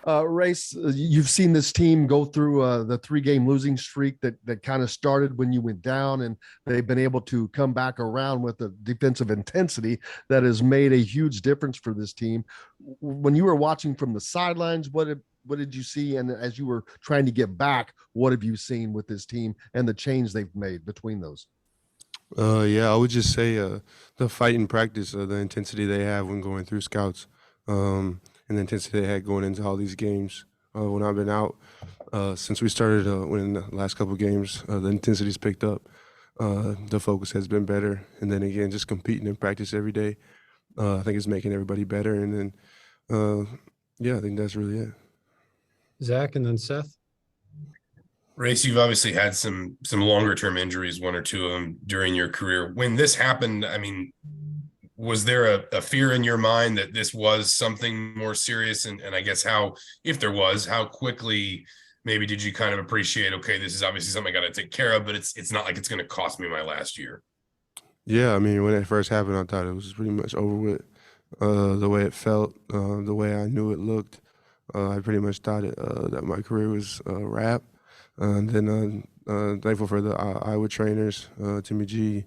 Race, you've seen this team go through the three-game losing streak that kind of started when you went down, and they've been able to come back around with a defensive intensity that has made a huge difference for this team. When you were watching from the sidelines, what did you see? And as you were trying to get back, what have you seen with this team and the change they've made between those? Yeah, I would just say the fight in practice, the intensity they have when going through scouts, and the intensity they had going into all these games. When I've been out, since we started winning the last couple of games, the intensity's picked up. The focus has been better, and then again, just competing in practice every day, I think it's making everybody better. And then, yeah, I think that's really it. Zach and then Seth. Race, you've obviously had some longer term injuries, one or two of them during your career. When this happened, I mean, was there a fear in your mind that this was something more serious? And I guess how, if there was, how quickly maybe did you kind of appreciate, okay, this is obviously something I got to take care of, but it's not like it's going to cost me my last year. Yeah, I mean, when it first happened, I thought it was pretty much over with. The way it felt, the way I knew it looked, I pretty much thought that my career was a wrap. And then thankful for the Iowa trainers, Timmy G,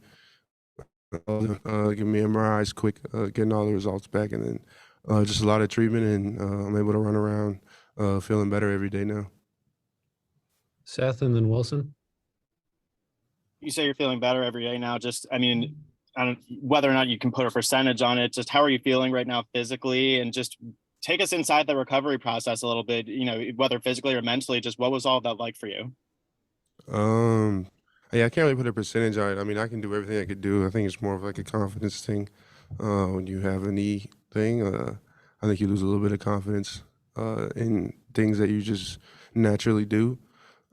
giving me MRIs quick, getting all the results back, and then just a lot of treatment, and I'm able to run around feeling better every day now. Seth and then Wilson. You say you're feeling better every day now. Just, I mean, I don't, whether or not you can put a percentage on it, just how are you feeling right now physically? And just take us inside the recovery process a little bit, you know, whether physically or mentally, just what was all of that like for you? Yeah, I can't really put a percentage on it. I mean, I can do everything I could do. I think it's more of like a confidence thing. When you have a knee thing, I think you lose a little bit of confidence in things that you just naturally do.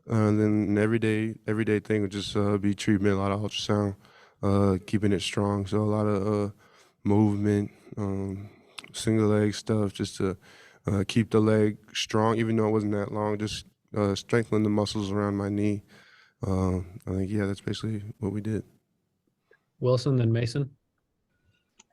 And then an everyday thing would just be treatment, a lot of ultrasound, keeping it strong. So a lot of movement, single leg stuff, just to keep the leg strong, even though it wasn't that long, just strengthening the muscles around my knee. I think, yeah, that's basically what we did. Wilson, then Mason.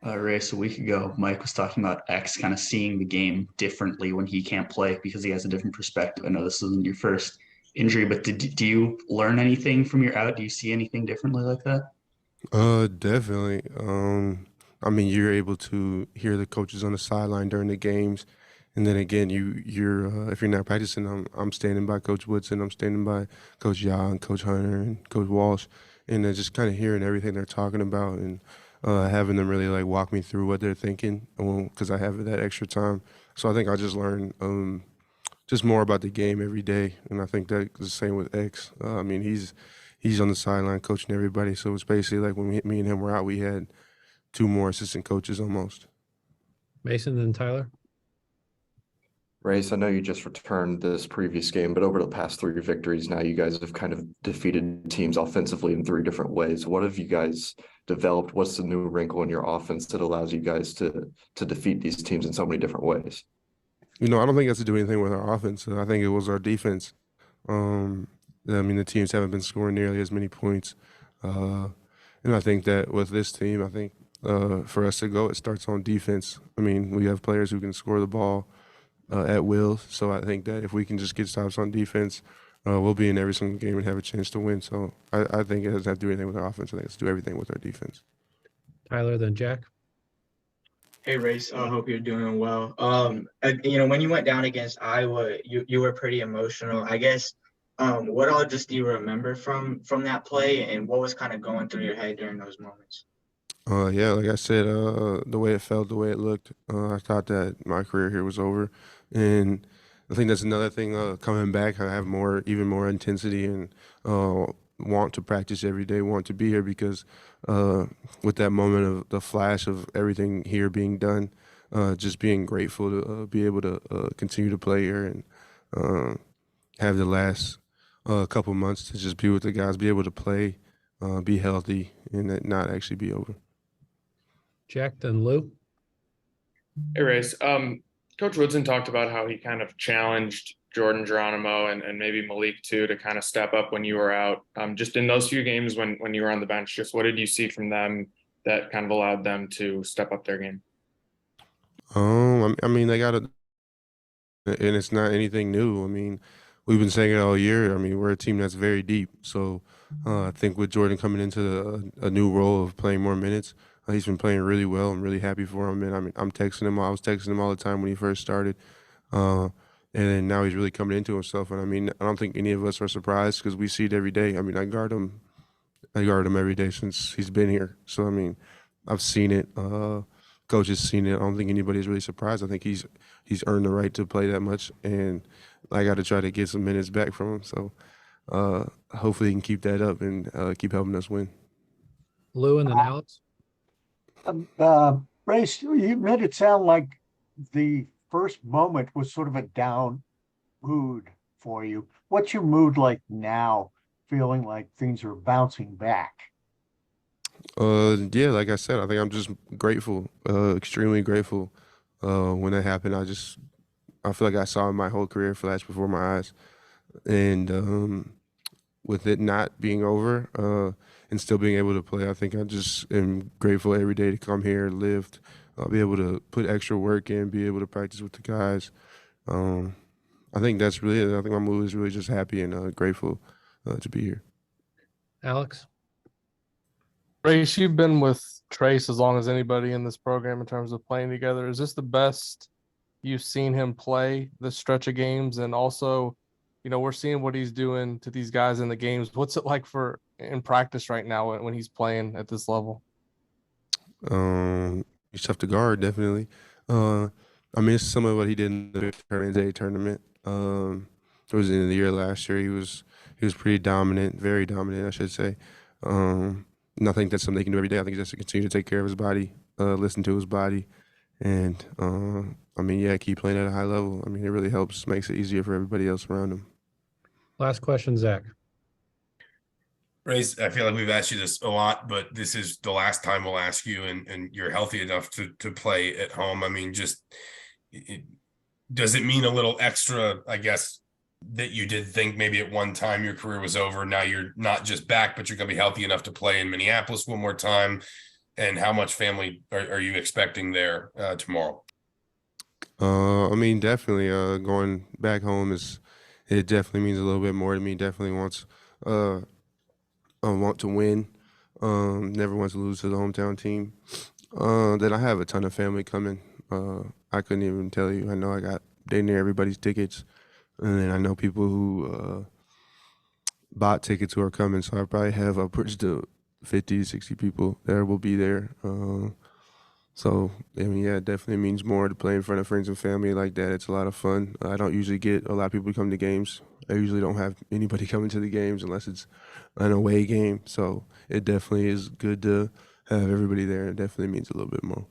Race, a week ago, Mike was talking about X kind of seeing the game differently when he can't play because he has a different perspective. I know this isn't your first injury, but do you learn anything from your out? Do you see anything differently like that? Definitely. I mean, you're able to hear the coaches on the sideline during the games, and then again, you're if you're not practicing, I'm standing by Coach Woodson, I'm standing by Coach Yah and Coach Hunter and Coach Walsh, and just kind of hearing everything they're talking about and having them really like walk me through what they're thinking, because I have that extra time. So I think I just learn just more about the game every day, and I think that's the same with X. I mean, he's on the sideline coaching everybody, so it's basically like when me and him were out, we had two more assistant coaches almost. Mason, then Tyler. Race, I know you just returned this previous game, but over the past three victories now, you guys have kind of defeated teams offensively in three different ways. What have you guys developed? What's the new wrinkle in your offense that allows you guys to defeat these teams in so many different ways? You know, I don't think it has to do anything with our offense. I think it was our defense. I mean, the teams haven't been scoring nearly as many points. And I think that with this team, I think for us to go, it starts on defense. I mean, we have players who can score the ball at will. So I think that if we can just get stops on defense, we'll be in every single game and have a chance to win. So I think it doesn't have to do anything with our offense. I think it has to do everything with our defense. Tyler, then Jack. Hey, Race. I hope you're doing well. You know, when you went down against Iowa, you were pretty emotional. I guess, what all just do you remember from that play, and what was kind of going through your head during those moments? Yeah, like I said, the way it felt, the way it looked, I thought that my career here was over. And I think that's another thing, coming back, I have even more intensity and want to practice every day, want to be here because with that moment of the flash of everything here being done, just being grateful to be able to continue to play here and have the last couple months to just be with the guys, be able to play, be healthy, and it not actually be over. Jack, then Lou. Hey, Race. Coach Woodson talked about how he kind of challenged Jordan Geronimo and maybe Malik too to kind of step up when you were out. Just in those few games when you were on the bench, just what did you see from them that kind of allowed them to step up their game? I mean, they got and it's not anything new. I mean, we've been saying it all year. I mean, we're a team that's very deep. So I think with Jordan coming into a new role of playing more minutes, he's been playing really well. I'm really happy for him. And I mean, I'm texting him. I was texting him all the time when he first started. And then now he's really coming into himself. And I mean, I don't think any of us are surprised because we see it every day. I mean, I guard him every day since he's been here. So I mean, I've seen it. Coach has seen it. I don't think anybody's really surprised. I think he's earned the right to play that much, and I got to try to get some minutes back from him. So hopefully he can keep that up and keep helping us win. Lou and then Alex. Race, you made it sound like the first moment was sort of a down mood for you. What's your mood like now, feeling like things are bouncing back? Yeah, like I said, I think I'm just grateful, extremely grateful. When that happened, I feel like I saw my whole career flash before my eyes. And with it not being over and still being able to play, I think I just am grateful every day to come here, live, be able to put extra work in, be able to practice with the guys. I think that's really it. I think my mood is really just happy and grateful to be here. Alex. Race, you've been with Trace as long as anybody in this program in terms of playing together. Is this the best you've seen him play this stretch of games? And also, you know, we're seeing what he's doing to these guys in the games. What's it like in practice right now when he's playing at this level? He's tough to guard, definitely. I mean, it's some of what he did in the NCAA tournament. It was in the year last year. He was pretty dominant, very dominant, I should say. And I think that's something he can do every day. I think he has to continue to take care of his body, listen to his body, and I mean, yeah, keep playing at a high level. I mean, it really helps, makes it easier for everybody else around him. Last question, Zach. Race, I feel like we've asked you this a lot, but this is the last time we'll ask you, and you're healthy enough to play at home. I mean, does it mean a little extra, I guess, that you did think maybe at one time your career was over? Now you're not just back, but you're going to be healthy enough to play in Minneapolis one more time. And how much family are you expecting there tomorrow? I mean, definitely going back home it definitely means a little bit more to me. Definitely want to win. Never wants to lose to the hometown team. Then I have a ton of family coming. I couldn't even tell you. I know I got damn near everybody's tickets. And then I know people who bought tickets who are coming. So I probably have upwards to 50, 60 people that will be there. So, I mean, yeah, it definitely means more to play in front of friends and family like that. It's a lot of fun. I don't usually get a lot of people to come to games. I usually don't have anybody coming to the games unless it's an away game. So it definitely is good to have everybody there. It definitely means a little bit more.